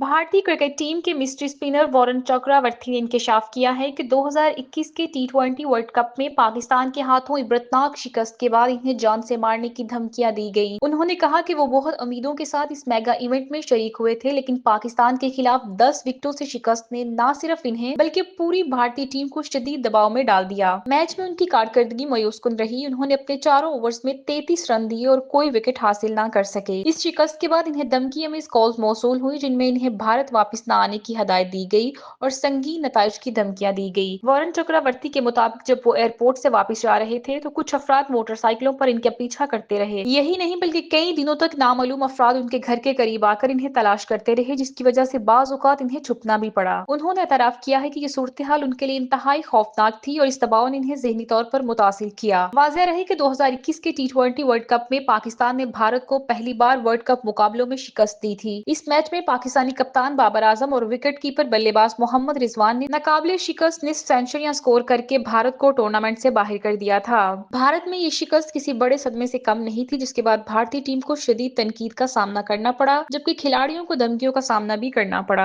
भारतीय cricket team के mystery spinner Varun Chakravarthy ने इंकशाफ किया है कि 2021 के टी20 वर्ल्ड कप में पाकिस्तान के हाथों इबरतनाक शिकस्त के बाद इन्हें जान से मारने की धमकियां दी गईं। उन्होंने कहा कि वो बहुत उम्मीदों के साथ इस मेगा इवेंट में शरीक हुए थे, लेकिन पाकिस्तान के खिलाफ 10 विकेटों से शिकस्त ने न सिर्फ इन्हें बल्कि पूरी भारतीय टीम को शदीद दबाव में डाल दिया। मैच में उनकी कारकर्दगी मायूसकुन रही। उन्होंने अपने चारों ओवर्स में 33 रन दिए और कोई विकेट हासिल न कर सके। इस शिकस्त के बाद इन्हें धमकियां मिस कॉल्स मौसूल हुई, जिनमें इन्हें भारत वापस न आने की हदायत दी गई और संगीन नताइज की धमकियां दी गई। वरुण चक्रवर्ती के मुताबिक जब वो एयरपोर्ट से वापस जा रहे थे तो कुछ अफराद मोटरसाइकिलों पर इनका पीछा करते रहे। यही नहीं बल्कि कई दिनों तक नामालूम अफराद उनके घर के करीब आकर इन्हें तलाश करते रहे, जिसकी वजह से बाज औकात इन्हें छुपना भी पड़ा। उन्होंने एतराफ किया है कि ये सूरत हाल उनके लिए इंतहाई खौफनाक थी और इस दबाव ने इन्हें ज़हनी तौर पर मुतासिर किया। वाज़ेह रहे कि 2021 के टी20 वर्ल्ड कप में पाकिस्तान ने भारत को पहली बार वर्ल्ड कप मुकाबलों में शिकस्त दी थी। इस मैच में पाकिस्तानी कप्तान बाबर आजम और विकेट कीपर बल्लेबाज मोहम्मद रिजवान ने नाकाबिले शिकस्त निस्फ सेंचुरियां स्कोर करके भारत को टूर्नामेंट से बाहर कर दिया था। भारत में ये शिकस्त किसी बड़े सदमे से कम नहीं थी, जिसके बाद भारतीय टीम को शदीद तनकीद का सामना करना पड़ा, जबकि खिलाड़ियों को धमकियों का सामना भी करना पड़ा।